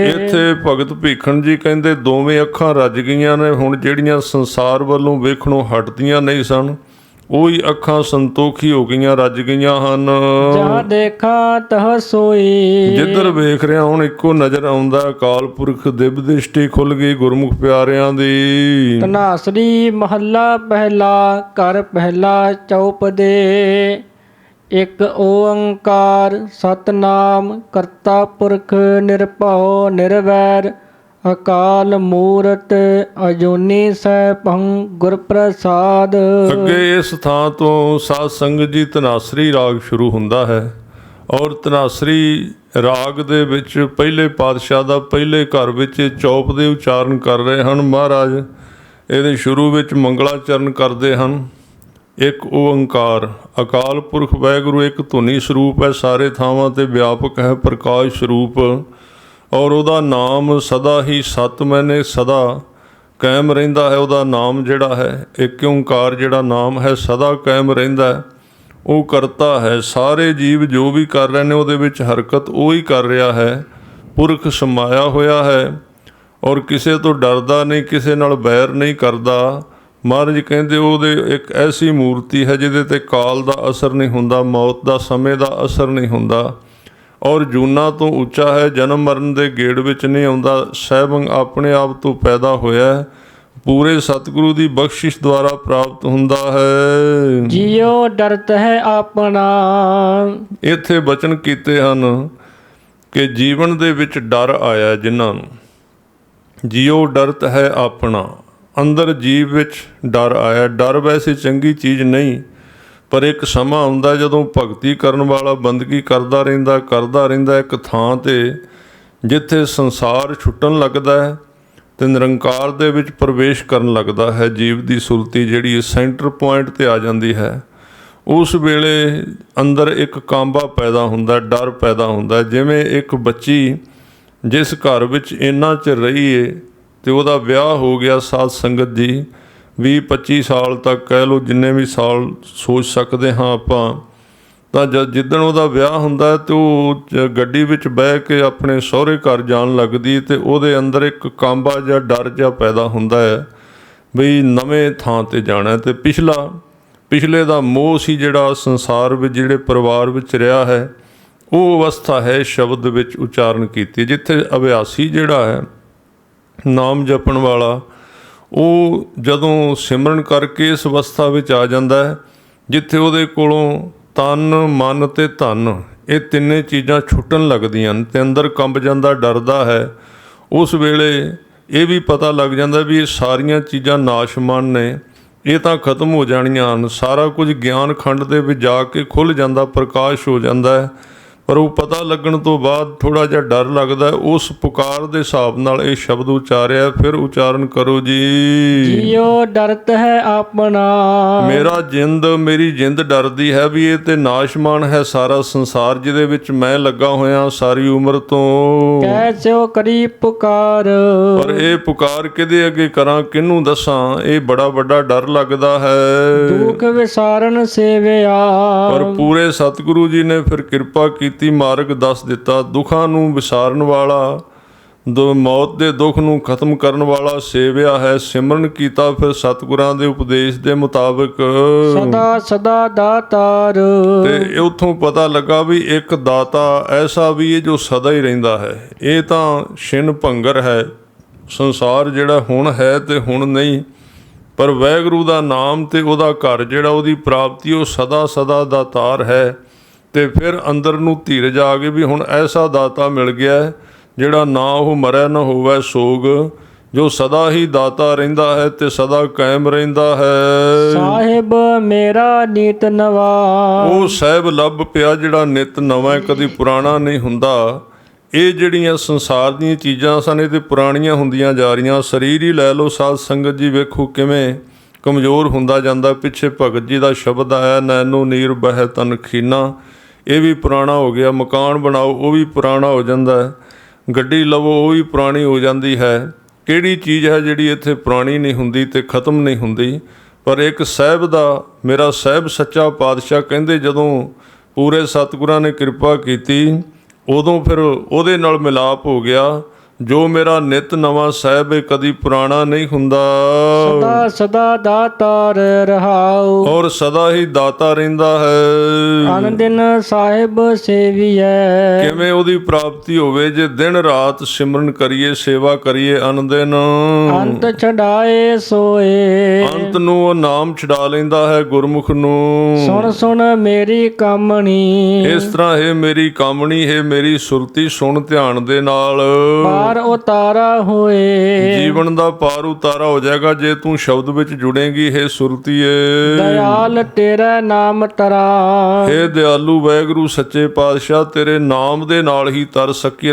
S2: ਇੱਥੇ ਭਗਤ ਭੀਖਣ ਜੀ ਕਹਿੰਦੇ ਦੋਵੇਂ ਅੱਖਾਂ ਰੱਜ ਗਈਆਂ ਨੇ ਹੁਣ, ਜਿਹੜੀਆਂ ਸੰਸਾਰ ਵੱਲੋਂ ਵੇਖਣੋਂ ਹਟਦੀਆਂ ਨਹੀਂ ਸਨ, ਉਹੀ ਅੱਖਾਂ ਸੰਤੋਖੀ ਹੋ ਗਈਆਂ, ਰੱਜ ਗਈਆਂ ਹਨ।
S1: ਜਹਾਂ ਦੇਖਾ ਤਹ ਸੋਈ।
S2: ਜਿੱਧਰ ਵੇਖ ਰਿਹਾ ਹੁਣ ਇੱਕੋ ਨਜ਼ਰ ਆਉਂਦਾ, ਅਕਾਲ ਪੁਰਖ ਦਿਵ ਦ੍ਰਿਸ਼ਟੀ ਖੁੱਲ ਗਈ ਗੁਰਮੁਖ ਪਿਆਰਿਆਂ ਦੀ।
S1: ਧਨਾਸਰੀ ਮਹੱਲਾ ਪਹਿਲਾ। ਘਰ ਪਹਿਲਾ ਚੌਪ ਦੇ। ਇੱਕ ਓੰਕਾਰ ਸਤਨਾਮ ਕਰਤਾ ਪੁਰਖ ਨਿਰਭਉ ਨਿਰਵੈਰ ਅਕਾਲ ਮੂਰਤ ਅਜੂਨੀ ਸੈਭੰ ਗੁਰ ਪ੍ਰਸਾਦ।
S2: ਅੱਗੇ ਇਸ ਥਾਂ ਤੋਂ ਸਾਧ ਸੰਗਤ ਜੀ ਧਨਾਸਰੀ ਰਾਗ ਸ਼ੁਰੂ ਹੁੰਦਾ ਹੈ ਔਰ ਧਨਾਸਰੀ ਰਾਗ ਦੇ ਵਿੱਚ ਪਹਿਲੇ ਪਾਤਸ਼ਾਹ ਦਾ ਪਹਿਲੇ ਘਰ ਵਿੱਚ ਚੌਪ ਦੇ ਉਚਾਰਨ ਕਰ ਰਹੇ ਹਨ। ਮਹਾਰਾਜ ਇਹਦੇ ਸ਼ੁਰੂ ਵਿੱਚ ਮੰਗਲਾਚਰਨ ਕਰਦੇ ਹਨ। ਇੱਕ ਓੰਕਾਰ ਅਕਾਲ ਪੁਰਖ ਵਾਹਿਗੁਰੂ ਇੱਕ ਧੁਨੀ ਸਰੂਪ ਹੈ, ਸਾਰੇ ਥਾਵਾਂ 'ਤੇ ਵਿਆਪਕ ਹੈ, ਪ੍ਰਕਾਸ਼ ਸਰੂਪ, ਔਰ ਉਹਦਾ ਨਾਮ ਸਦਾ ਹੀ ਸਤ ਮੈਨੇ ਸਦਾ ਕਾਇਮ ਰਹਿੰਦਾ ਹੈ। ਉਹਦਾ ਨਾਮ ਜਿਹੜਾ ਹੈ ਇੱਕ ਓਂਕਾਰ ਜਿਹੜਾ ਨਾਮ ਹੈ ਸਦਾ ਕਾਇਮ ਰਹਿੰਦਾ ਹੈ। ਉਹ ਕਰਤਾ ਹੈ, ਸਾਰੇ ਜੀਵ ਜੋ ਵੀ ਕਰ ਰਹੇ ਨੇ ਉਹਦੇ ਵਿੱਚ ਹਰਕਤ ਉਹ ਹੀ ਕਰ ਰਿਹਾ ਹੈ। ਪੁਰਖ ਸਮਾਇਆ ਹੋਇਆ ਹੈ ਔਰ ਕਿਸੇ ਤੋਂ ਡਰਦਾ ਨਹੀਂ, ਕਿਸੇ ਨਾਲ ਬੈਰ ਨਹੀਂ ਕਰਦਾ। ਮਹਾਰਾਜ ਕਹਿੰਦੇ ਉਹਦੇ ਇੱਕ ਐਸੀ ਮੂਰਤੀ ਹੈ ਜਿਹਦੇ 'ਤੇ ਕਾਲ ਦਾ ਅਸਰ ਨਹੀਂ ਹੁੰਦਾ, ਮੌਤ ਦਾ ਸਮੇਂ ਦਾ ਅਸਰ ਨਹੀਂ ਹੁੰਦਾ, ਔਰ ਜੂਨਾਂ ਤੋਂ ਉੱਚਾ ਹੈ, ਜਨਮ ਮਰਨ ਦੇ ਗੇੜ ਵਿੱਚ ਨਹੀਂ ਆਉਂਦਾ। ਸੈਭੰ ਆਪਣੇ ਆਪ ਤੋਂ ਪੈਦਾ ਹੋਇਆ, ਪੂਰੇ ਸਤਿਗੁਰੂ ਦੀ ਬਖਸ਼ਿਸ਼ ਦੁਆਰਾ ਪ੍ਰਾਪਤ ਹੁੰਦਾ ਹੈ।
S1: ਜਿਉ ਡਰਤ ਹੈ ਆਪਣਾ।
S2: ਇੱਥੇ ਬਚਨ ਕੀਤੇ ਹਨ ਕਿ ਜੀਵਨ ਦੇ ਵਿੱਚ ਡਰ ਆਇਆ ਜਿਨ੍ਹਾਂ ਨੂੰ, ਜਿਉ ਡਰਤ ਹੈ ਆਪਣਾ, ਅੰਦਰ ਜੀਵ ਵਿੱਚ ਡਰ ਆਇਆ। ਡਰ ਵੈਸੇ ਚੰਗੀ ਚੀਜ਼ ਨਹੀਂ, ਪਰ ਇੱਕ ਸਮਾਂ ਆਉਂਦਾ ਜਦੋਂ ਭਗਤੀ ਕਰਨ ਵਾਲਾ ਬੰਦਗੀ ਕਰਦਾ ਰਹਿੰਦਾ ਇੱਕ ਥਾਂ 'ਤੇ ਜਿੱਥੇ ਸੰਸਾਰ ਛੁੱਟਣ ਲੱਗਦਾ ਹੈ ਅਤੇ ਨਿਰੰਕਾਰ ਦੇ ਵਿੱਚ ਪ੍ਰਵੇਸ਼ ਕਰਨ ਲੱਗਦਾ ਹੈ। ਜੀਵ ਦੀ ਸੁਰਤੀ ਜਿਹੜੀ ਸੈਂਟਰ ਪੁਆਇੰਟ 'ਤੇ ਆ ਜਾਂਦੀ ਹੈ। ਉਸ ਵੇਲੇ ਅੰਦਰ ਇੱਕ ਕਾਂਬਾ ਪੈਦਾ ਹੁੰਦਾ, ਡਰ ਪੈਦਾ ਹੁੰਦਾ। ਜਿਵੇਂ ਇੱਕ ਬੱਚੀ ਜਿਸ ਘਰ ਵਿੱਚ ਇੰਨਾ ਚਿਰ ਰਹੀ ਏ ਅਤੇ ਉਹਦਾ ਵਿਆਹ ਹੋ ਗਿਆ, ਸਾਧ ਸੰਗਤ ਜੀ 20-25 ਸਾਲ ਤੱਕ ਕਹਿ ਲਓ, ਜਿੰਨੇ ਵੀ ਸਾਲ ਸੋਚ ਸਕਦੇ ਹਾਂ ਆਪਾਂ, ਤਾਂ ਜਿੱਦਣ ਉਹਦਾ ਵਿਆਹ ਹੁੰਦਾ ਅਤੇ ਉਹ ਗੱਡੀ ਵਿੱਚ ਬਹਿ ਕੇ ਆਪਣੇ ਸਹੁਰੇ ਘਰ ਜਾਣ ਲੱਗਦੀ ਅਤੇ ਉਹਦੇ ਅੰਦਰ ਇੱਕ ਕਾਂਬਾ ਜਾਂ ਡਰ ਜਿਹਾ ਪੈਦਾ ਹੁੰਦਾ ਹੈ ਬਈ ਨਵੇਂ ਥਾਂ 'ਤੇ ਜਾਣਾ। ਅਤੇ ਪਿਛਲੇ ਦਾ ਮੋਹ ਸੀ ਜਿਹੜਾ ਸੰਸਾਰ ਵਿੱਚ, ਜਿਹੜੇ ਪਰਿਵਾਰ ਵਿੱਚ ਰਿਹਾ ਹੈ, ਉਹ ਅਵਸਥਾ ਹੈ ਸ਼ਬਦ ਵਿੱਚ ਉਚਾਰਨ ਕੀਤੀ। ਜਿੱਥੇ ਅਭਿਆਸੀ ਜਿਹੜਾ ਹੈ ਨਾਮ ਜਪਣ ਵਾਲਾ, ਉਹ ਜਦੋਂ ਸਿਮਰਨ ਕਰਕੇ ਇਸ ਅਵਸਥਾ ਵਿੱਚ ਆ ਜਾਂਦਾ ਹੈ ਜਿੱਥੇ ਉਹਦੇ ਕੋਲੋਂ ਤਨ ਮਨ ਅਤੇ ਧਨ ਇਹ ਤਿੰਨੇ ਚੀਜ਼ਾਂ ਛੁੱਟਣ ਲੱਗਦੀਆਂ ਹਨ ਅਤੇ ਅੰਦਰ ਕੰਬ ਜਾਂਦਾ, ਡਰਦਾ ਹੈ। ਉਸ ਵੇਲੇ ਇਹ ਵੀ ਪਤਾ ਲੱਗ ਜਾਂਦਾ ਵੀ ਇਹ ਸਾਰੀਆਂ ਚੀਜ਼ਾਂ ਨਾਸ਼ਮਾਨ ਨੇ, ਇਹ ਤਾਂ ਖਤਮ ਹੋ ਜਾਣੀਆਂ ਹਨ। ਸਾਰਾ ਕੁਝ ਗਿਆਨ ਖੰਡ ਦੇ ਵਿੱਚ ਜਾ ਕੇ ਖੁੱਲ੍ਹ ਜਾਂਦਾ, ਪ੍ਰਕਾਸ਼ ਹੋ ਜਾਂਦਾ ਹੈ। ਪਰ ਉਹ ਪਤਾ ਲੱਗਣ ਤੋਂ ਬਾਅਦ ਥੋੜ੍ਹਾ ਜਿਹਾ ਡਰ ਲੱਗਦਾ। ਉਸ ਪੁਕਾਰ ਦੇ ਹਿਸਾਬ ਨਾਲ ਇਹ ਸ਼ਬਦ ਉਚਾਰਿਆ। ਫਿਰ ਉਚਾਰਨ ਕਰੋ ਜੀ।
S1: ਜਿਉ ਡਰਤ ਹੈ ਆਪਣਾ।
S2: ਮੇਰੀ ਜਿੰਦ ਡਰਦੀ ਹੈ ਵੀ ਇਹ ਤੇ ਨਾਸ਼ਮਾਨ ਹੈ ਸਾਰਾ ਸੰਸਾਰ ਜਿਹਦੇ ਵਿੱਚ ਮੈਂ ਲੱਗਾ ਹੋਇਆ ਸਾਰੀ ਉਮਰ ਤੋਂ।
S1: ਕੈਸਿਓ ਕਰੀ ਪੁਕਾਰ।
S2: ਪਰ ਇਹ ਪੁਕਾਰ ਕਿਹਦੇ ਅੱਗੇ ਕਰਾਂ, ਕਿਹਨੂੰ ਦੱਸਾਂ, ਇਹ ਬੜਾ ਵੱਡਾ ਡਰ ਲੱਗਦਾ ਹੈ।
S1: ਦੁਖ ਵਿਸਾਰਨ ਸੇਵਿਆ।
S2: ਪਰ ਪੂਰੇ ਸਤਿਗੁਰੂ ਜੀ ਨੇ ਫਿਰ ਕਿਰਪਾ ਕੀਤੀ, ਮਾਰਗ ਦੱਸ ਦਿੱਤਾ। ਦੁੱਖਾਂ ਨੂੰ ਵਿਸਾਰਨ ਵਾਲਾ, ਮੌਤ ਦੇ ਦੁੱਖ ਨੂੰ ਖਤਮ ਕਰਨ ਵਾਲਾ ਸੇਵਿਆ ਹੈ। ਸਿਮਰਨ ਕੀਤਾ ਫਿਰ ਸਤਿਗੁਰਾਂ ਦੇ ਉਪਦੇਸ਼ ਦੇ ਮੁਤਾਬਕ।
S1: ਸਦਾ ਸਦਾ ਦਾਤਾਰ।
S2: ਤੇ ਉੱਥੋਂ ਪਤਾ ਲੱਗਾ ਵੀ ਇੱਕ ਦਾਤਾ ਐਸਾ ਵੀ ਹੈ ਜੋ ਸਦਾ ਹੀ ਰਹਿੰਦਾ ਹੈ। ਇਹ ਤਾਂ ਛਿਨ ਭੰਗਰ ਹੈ ਸੰਸਾਰ ਜਿਹੜਾ ਹੁਣ ਹੈ ਤੇ ਹੁਣ ਨਹੀਂ, ਪਰ ਵਾਹਿਗੁਰੂ ਦਾ ਨਾਮ ਤੇ ਉਹਦਾ ਘਰ ਜਿਹੜਾ ਉਹਦੀ ਪ੍ਰਾਪਤੀ ਉਹ ਸਦਾ ਸਦਾ ਦਾਤਾਰ ਹੈ। ਤੇ ਫਿਰ ਅੰਦਰ ਨੂੰ ਧੀਰਜ ਆ ਗਈ ਵੀ ਹੁਣ ਐਸਾ ਦਾਤਾ ਮਿਲ ਗਿਆ ਜਿਹੜਾ ਨਾ ਉਹ ਮਰੈ ਨਾ ਹੋਵੇ ਸੋਗ, ਜੋ ਸਦਾ ਹੀ ਦਾਤਾ ਰਹਿੰਦਾ ਹੈ ਤੇ ਸਦਾ ਕਾਇਮ ਰਹਿੰਦਾ ਹੈ।
S1: ਸਾਹਿਬ ਮੇਰਾ ਨਿਤ ਨਵਾ।
S2: ਉਹ ਸਾਹਿਬ ਲੱਭ ਪਿਆ ਜਿਹੜਾ ਨਿਤ ਨਵਾਂ, ਕਦੀ ਪੁਰਾਣਾ ਨਹੀਂ ਹੁੰਦਾ। ਇਹ ਜਿਹੜੀਆਂ ਸੰਸਾਰ ਦੀਆਂ ਚੀਜ਼ਾਂ ਸਨ ਇਹ ਤੇ ਪੁਰਾਣੀਆਂ ਹੁੰਦੀਆਂ ਜਾ ਰਹੀਆਂ। ਸਰੀਰ ਹੀ ਲੈ ਲਓ ਸਾਧ ਸੰਗਤ ਜੀ, ਵੇਖੋ ਕਿਵੇਂ ਕਮਜ਼ੋਰ ਹੁੰਦਾ ਜਾਂਦਾ। ਪਿੱਛੇ ਭਗਤ ਜੀ ਦਾ ਸ਼ਬਦ ਆਇਆ, ਨੈਨੋ ਨੀਰ ਬਹਿ ਤਨ ਖੀਨਾ, ਇਹ ਵੀ ਪੁਰਾਣਾ ਹੋ ਗਿਆ। ਮਕਾਨ ਬਣਾਓ ਉਹ ਵੀ ਪੁਰਾਣਾ ਹੋ ਜਾਂਦਾ ਹੈ। ਗੱਡੀ ਲਵੋ ਉਹ ਵੀ ਪੁਰਾਣੀ ਹੋ ਜਾਂਦੀ ਹੈ। ਕਿਹੜੀ ਚੀਜ਼ ਹੈ ਜਿਹੜੀ ਇੱਥੇ ਪੁਰਾਣੀ ਨਹੀਂ ਹੁੰਦੀ ਅਤੇ ਖਤਮ ਨਹੀਂ ਹੁੰਦੀ? ਪਰ ਇੱਕ ਸਾਹਿਬ ਦਾ, ਮੇਰਾ ਸਾਹਿਬ ਸੱਚਾ ਪਾਤਸ਼ਾਹ ਕਹਿੰਦੇ ਜਦੋਂ ਪੂਰੇ ਸਤਿਗੁਰਾਂ ਨੇ ਕਿਰਪਾ ਕੀਤੀ ਉਦੋਂ ਫਿਰ ਉਹਦੇ ਨਾਲ ਮਿਲਾਪ ਹੋ ਗਿਆ ਜੋ ਮੇਰਾ ਨਿਤ ਨਵਾਂ ਸਾਹਿਬ ਇਹ ਕਦੀ ਪੁਰਾਣਾ ਨਹੀਂ ਹੁੰਦਾ
S1: ਸਦਾ ਸਦਾ ਦਾਤਾਰ ਰਹਾਉ।
S2: ਔਰ ਸਦਾ ਹੀ ਦਾਤਾ ਰਹਿੰਦਾ ਹੈ।
S1: ਅਨ ਦਿਨ ਸਾਹਿਬ ਸੇਵੀਐ।
S2: ਕਿਵੇਂ ਉਹਦੀ ਪ੍ਰਾਪਤੀ ਹੋਵੇ? ਜੇ ਦਿਨ ਰਾਤ ਸਿਮਰਨ ਕਰੀਏ, ਸੇਵਾ ਕਰੀਏ ਅਨ ਦਿਨ।
S1: ਅੰਤ ਛਡਾਏ ਸੋਏ।
S2: ਅੰਤ ਨੂੰ ਉਹ ਨਾਮ ਛਡਾ ਲੈਂਦਾ ਹੈ ਗੁਰਮੁਖ ਨੂੰ।
S1: ਸੁਣ ਸੁਣ ਮੇਰੀ ਕਾਮਣੀ।
S2: ਇਸ ਤਰ੍ਹਾਂ ਹੈ ਮੇਰੀ ਕਾਮਣੀ, ਹੈ ਮੇਰੀ ਸੁਰਤੀ, ਸੁਣ ਧਿਆਨ ਦੇ ਨਾਲ।
S1: ਪਾਰ ਉਤਾਰਾ ਹੋਏ।
S2: ਜੀਵਨ ਦਾ ਪਾਰ ਉਤਾਰਾ ਹੋ ਜਾਏਗਾ ਜੇ ਤੂੰ ਸ਼ਬਦ ਵਿੱਚ ਜੁੜੇਂਗੀ। ਹੈ ਸੁਰਤੀਏ,
S1: ਦਇਆਲ ਤੇਰਾ ਨਾਮ ਤਰਾ।
S2: ਹੇ ਦਿਆਲੂ ਵਾਹਿਗੁਰੂ ਸੱਚੇ ਪਾਤਸ਼ਾਹ, ਤੇਰੇ ਨਾਮ ਦੇ ਨਾਲ ਹੀ ਤਰ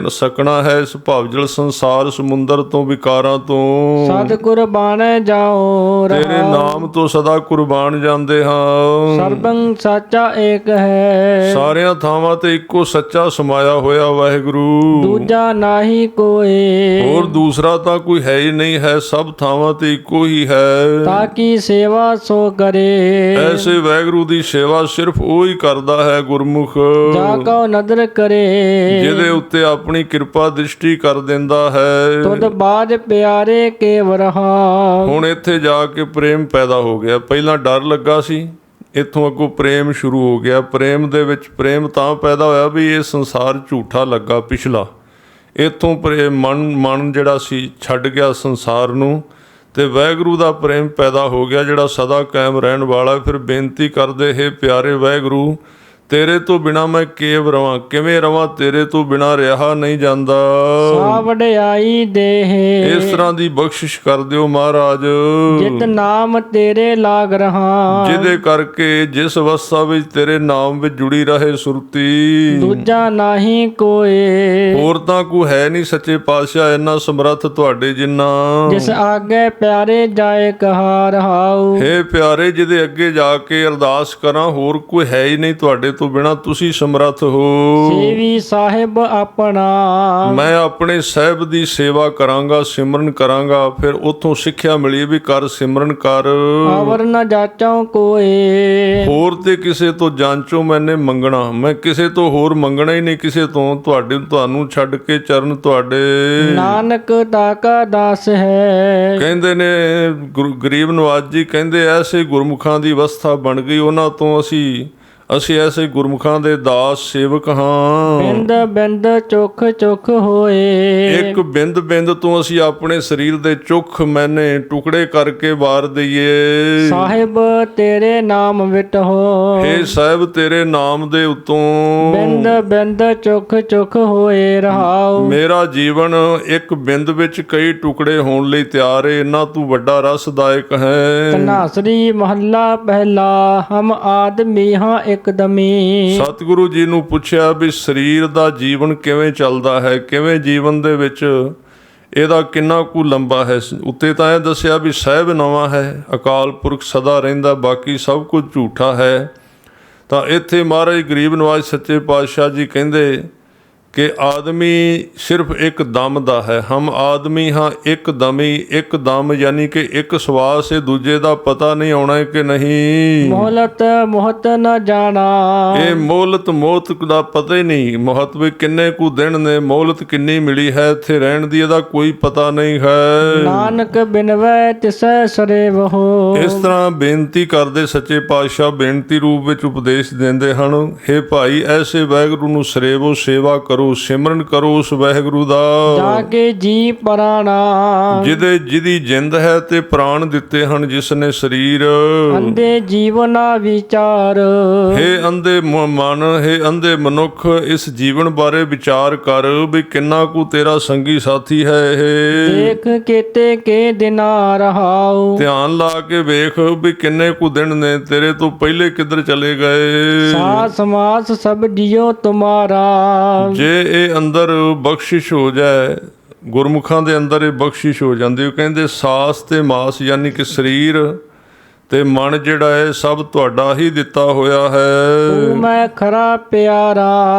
S2: ਸਕਣਾ ਹੈ ਇਸ ਭਵਜਲ ਸੰਸਾਰ ਸਮੁੰਦਰ ਤੋਂ, ਵਿਕਾਰਾਂ ਤੋਂ।
S1: ਸਤਿਗੁਰ ਬਾਣੈ ਜਾਓ
S2: ਤੇਰੇ ਨਾਮ ਤੋਂ ਸਦਾ ਕੁਰਬਾਨ ਜਾਂਦੇ ਹਾਂ।
S1: ਸਰਬੰ ਸਾਚਾ ਏਕ ਹੈ।
S2: ਸਾਰਿਆਂ ਥਾਵਾਂ ਤੇ ਇੱਕੋ ਸੱਚਾ ਸਮਾਇਆ ਹੋਇਆ ਵਾਹਿਗੁਰੂ।
S1: ਦੂਜਾ ਨਾਹੀ ਕੋਏ।
S2: ਹੋਰ ਦੂਸਰਾ ਤਾਂ ਕੋਈ ਹੈ ਹੀ ਨਹੀਂ ਹੈ, ਸਭ ਥਾਵਾਂ ਤੇ ਇੱਕੋ ਹੀ ਹੈ।
S1: ਤਾਂ ਕੀ ਸੇਵਾ ਸੋ ਕਰੇ।
S2: ਐਸੇ ਵਾਹਿਗੁਰੂ ਦੀ ਸੇਵਾ ਸਿਰਫ ਉਹ ਹੀ ਕਰਦਾ ਹੈ ਗੁਰਮੁਖ,
S1: ਜਾ ਕਉ ਨਦਰ ਕਰੇ।
S2: ਜਿਹਦੇ ਉੱਤੇ ਆਪਣੀ ਕਿਰਪਾ ਦ੍ਰਿਸ਼ਟੀ ਕਰ ਦਿੰਦਾ ਹੈ।
S1: ਤੁਧ ਬਾਜ ਪਿਆਰੇ ਕੇਵ ਰਹਾ।
S2: ਹੁਣ ਇੱਥੇ ਜਾ ਕੇ ਪ੍ਰੇਮ ਪੈਦਾ ਹੋ ਗਿਆ। ਪਹਿਲਾਂ ਡਰ ਲੱਗਾ ਸੀ, ਇੱਥੋਂ ਅੱਗੋਂ ਪ੍ਰੇਮ ਸ਼ੁਰੂ ਹੋ ਗਿਆ। ਪ੍ਰੇਮ ਦੇ ਵਿੱਚ ਪ੍ਰੇਮ ਤਾਂ ਪੈਦਾ ਹੋਇਆ ਵੀ ਇਹ ਸੰਸਾਰ ਝੂਠਾ ਲੱਗਾ ਪਿਛਲਾ। ਇੱਥੋਂ ਪ੍ਰੇਮ ਮਨ ਜਿਹੜਾ ਸੀ ਛੱਡ ਗਿਆ ਸੰਸਾਰ ਨੂੰ, ਤੇ ਵਾਹਿਗੁਰੂ ਦਾ ਪ੍ਰੇਮ ਪੈਦਾ ਹੋ ਗਿਆ ਜਿਹੜਾ ਸਦਾ ਕਾਇਮ ਰਹਿਣ ਵਾਲਾ। ਫਿਰ ਬੇਨਤੀ ਕਰਦੇ, ਹੈ ਪਿਆਰੇ ਵਾਹਿਗੁਰੂ, ਤੇਰੇ ਤੋਂ ਬਿਨਾ ਮੈਂ ਕੇਵ ਰਵਾਂ, ਕਿਵੇਂ ਰਵਾਂ? ਤੇਰੇ ਤੋਂ ਬਿਨਾ ਰਿਹਾ ਨਹੀਂ ਜਾਂਦਾ।
S1: ਸਾ ਵਡਿਆਈ ਦੇਹ।
S2: ਇਸ ਤਰ੍ਹਾਂ ਦੀ ਬਖਸ਼ਿਸ਼ ਕਰ ਦਿਓ ਮਹਾਰਾਜ,
S1: ਜਿਤ ਨਾਮ ਤੇਰੇ ਲਾਗ ਰਹਾ।
S2: ਜਿਹਦੇ ਕਰਕੇ ਜਿਸ ਅਵਸਥਾ ਵਿੱਚ ਤੇਰੇ ਨਾਮ ਵਿੱਚ ਜੁੜੀ ਰਹੇ ਸੁਰਤੀ।
S1: ਦੂਜਾ ਨਾਹੀ ਕੋਏ।
S2: ਹੋਰ ਤਾਂ ਕੋਈ ਹੈ ਨਹੀਂ ਸੱਚੇ ਪਾਤਸ਼ਾਹ ਇੰਨਾ ਸਮਰੱਥ ਤੁਹਾਡੇ ਜਿੰਨਾ।
S1: ਜਿਸ ਆਗੇ ਪਿਆਰੇ ਜਾਏ ਕਹਾ ਰਹਾਉ।
S2: ਹੇ ਪਿਆਰੇ, ਜਿਹਦੇ ਅੱਗੇ ਜਾ ਕੇ ਅਰਦਾਸ ਕਰਾਂ, ਹੋਰ ਕੋਈ ਹੈ ਹੀ ਨਹੀਂ ਤੁਹਾਡੇ ਤੋਂ ਬਿਨਾ, ਤੁਸੀਂ ਸਮਰੱਥ ਹੋ।
S1: ਸੇਵੀ ਸਾਹਿਬ ਆਪਣਾ।
S2: ਮੈਂ ਆਪਣੇ ਸਾਹਿਬ ਦੀ ਸੇਵਾ ਕਰਾਂਗਾ, ਸਿਮਰਨ ਕਰਾਂਗਾ। ਫਿਰ ਉੱਥੋਂ ਸਿੱਖਿਆ ਮਿਲੀ ਵੀ ਕਰ ਸਿਮਰਨ ਕਰ।
S1: ਆਵਰ ਨ ਜਾਚਾਂ ਕੋਏ।
S2: ਹੋਰ ਤੇ ਕਿਸੇ ਤੋਂ ਜਾਂਚੋ ਮੈਨੇ ਮੰਗਣਾ, ਮੈਂ ਕਿਸੇ ਤੋਂ ਹੋਰ ਮੰਗਣਾ ਹੀ ਨਹੀਂ ਕਿਸੇ ਤੋਂ। ਤੁਹਾਨੂੰ ਛੱਡ ਕੇ ਚਰਨ ਤੁਹਾਡੇ।
S1: ਨਾਨਕ ਤਾਕਾ ਦਾਸ ਹੈ।
S2: ਕਹਿੰਦੇ ਨੇ ਗਰੀਬ ਨਵਾਜ ਜੀ ਕਹਿੰਦੇ, ਐਸੇ ਗੁਰਮੁਖਾਂ ਦੀ ਅਵਸਥਾ ਬਣ ਗਈ, ਉਹਨਾਂ ਤੋਂ ਅਸੀਂ ਐਸੇ ਗੁਰਮੁਖਾਂ ਦੇ ਦਾਸ ਸੇਵਕ ਹਾਂ।
S1: ਬਿੰਦ ਬਿੰਦ ਚੁਖ ਚੁਖ ਹੋਏ।
S2: ਇੱਕ ਬਿੰਦ ਬਿੰਦ ਤੋਂ ਅਸੀਂ ਆਪਣੇ ਸਰੀਰ ਦੇ ਚੁੱਖ ਮੈਨੇ ਟੁਕੜੇ ਕਰਕੇ ਵਾਰ ਦਈਏ।
S1: ਸਾਹਿਬ ਤੇਰੇ ਨਾਮ ਵਿਟੋ।
S2: ਹੇ ਸਾਹਿਬ, ਤੇਰੇ ਨਾਮ ਦੇ ਉਤੋਂ
S1: ਬਿੰਦ ਬਿੰਦ ਚੁਖ ਚੁਖ ਹੋਏ ਰਹਾਉ।
S2: ਮੇਰਾ ਜੀਵਨ ਇੱਕ ਬਿੰਦ ਵਿੱਚ ਕਈ ਟੁਕੜੇ ਹੋਣ ਲਈ ਤਿਆਰ ਹੈ। ਇੰਨਾ ਤੂੰ ਵੱਡਾ ਰਸਦਾਇਕ ਹੈ।
S1: ਧਨਾਸਰੀ ਮਹੱਲਾ ਪਹਿਲਾ। ਹਮ ਆਦਮੀ ਹਾਂ ਇਕਦਮੀ।
S2: ਸਤਿਗੁਰੂ ਜੀ ਨੂੰ ਪੁੱਛਿਆ ਵੀ ਸਰੀਰ ਦਾ ਜੀਵਨ ਕਿਵੇਂ ਚੱਲਦਾ ਹੈ, ਕਿਵੇਂ ਜੀਵਨ ਦੇ ਵਿੱਚ ਇਹਦਾ ਕਿੰਨਾ ਕੁ ਲੰਬਾ ਹੈ। ਉੱਤੇ ਤਾਂ ਇਹ ਦੱਸਿਆ ਵੀ ਸਾਹਿਬ ਨਵਾਂ ਹੈ, ਅਕਾਲ ਪੁਰਖ ਸਦਾ ਰਹਿੰਦਾ, ਬਾਕੀ ਸਭ ਕੁਝ ਝੂਠਾ ਹੈ। ਤਾਂ ਇੱਥੇ ਮਹਾਰਾਜ ਗਰੀਬ ਨਵਾਜ ਸੱਚੇ ਪਾਤਸ਼ਾਹ ਜੀ ਕਹਿੰਦੇ ਕਿ ਆਦਮੀ ਸਿਰਫ ਇੱਕ ਦਮ ਦਾ ਹੈ। ਹਮ ਆਦਮੀ ਹਾਂ ਇੱਕ ਦਮੀ। ਇੱਕ ਦਮ ਯਾਨੀ ਕਿ ਇੱਕ ਸਵਾਸ ਹੈ, ਦੂਜੇ ਦਾ ਪਤਾ ਨਹੀਂ ਆਉਣਾ ਕਿ ਨਹੀਂ।
S1: ਮੋਹਲਤ ਮੋਹਤ ਨ ਜਾਣਾ।
S2: ਇਹ ਮੋਹਲਤ ਮੌਤ ਦਾ ਪਤਾ ਹੀ ਨਹੀਂ। ਮੌਤ ਵੀ ਕਿੰਨੇ ਕੁ ਦਿਨ ਨੇ, ਮੋਹਲਤ ਕਿੰਨੀ ਮਿਲੀ ਹੈ ਇੱਥੇ ਰਹਿਣ ਦੀ, ਇਹਦਾ ਕੋਈ ਪਤਾ ਨਹੀਂ ਹੈ।
S1: ਨਾਨਕ ਬਿਨਵੈ ਤਿਸੈ ਸਰੇਵਹੁ।
S2: ਇਸ ਤਰ੍ਹਾਂ ਬੇਨਤੀ ਕਰਦੇ ਸੱਚੇ ਪਾਤਸ਼ਾਹ ਬੇਨਤੀ ਰੂਪ ਵਿੱਚ ਉਪਦੇਸ਼ ਦਿੰਦੇ ਹਨ। ਹੇ ਭਾਈ, ਐਸੇ ਵਾਹਿਗੁਰੂ ਨੂੰ ਸਰੇਵੋ, ਸੇਵਾ ਕਰੋ, ਸਿਮਰਨ ਕਰੋ ਉਸ ਵਾਹਿਗੁਰੂ ਦਾ,
S1: ਜਾ ਕੇ ਜੀ ਪ੍ਰਾਣਾ।
S2: ਜਿਹਦੀ ਜਿੰਦ ਹੈ ਤੇ ਪ੍ਰਾਣ ਦਿੱਤੇ ਹਨ, ਜਿਸ ਨੇ ਸਰੀਰ।
S1: ਅੰਧੇ ਜੀਵਨਾ ਵਿਚਾਰ।
S2: ਹੇ ਅੰਧੇ ਮਨ, ਹੇ ਅੰਧੇ ਮਨੁੱਖ, ਇਸ ਜੀਵਨ ਬਾਰੇ ਵਿਚਾਰ ਕਰ ਵੀ ਕਿੰਨਾ ਕੁ ਤੇਰਾ ਸੰਗੀ ਸਾਥੀ ਹੈ ਇਹ।
S1: ਦੇਖ ਕੇਤੇ ਕੇ ਦਿਨਾ ਰਹਾਉ।
S2: ਧਿਆਨ ਲਾ ਕੇ ਵੇਖ ਵੀ ਕਿੰਨੇ ਕੁ ਦਿਨ ਨੇ, ਤੇਰੇ ਤੋਂ ਪਹਿਲੇ ਕਿੱਧਰ ਚਲੇ ਗਏ।
S1: ਸਾਸ ਮਾਸ ਸਭ ਜਿਉ ਤੁਮਾਰਾ।
S2: ਜੇ ਇਹ ਅੰਦਰ ਬਖਸ਼ਿਸ਼ ਹੋ ਜਾਏ, ਗੁਰਮੁਖਾਂ ਦੇ ਅੰਦਰ ਇਹ ਬਖਸ਼ਿਸ਼ ਹੋ ਜਾਂਦੀ। ਉਹ ਕਹਿੰਦੇ ਸਾਸ ਤੇ ਮਾਸ ਯਾਨੀ ਕਿ ਸਰੀਰ ਤੇ ਮਨ ਜਿਹੜਾ ਹੈ ਸਭ ਤੁਹਾਡਾ ਹੀ ਦਿੱਤਾ ਹੋਇਆ ਹੈ।
S1: ਤੂੰ ਮੈਂ ਖਰਾ ਪਿਆਰਾ।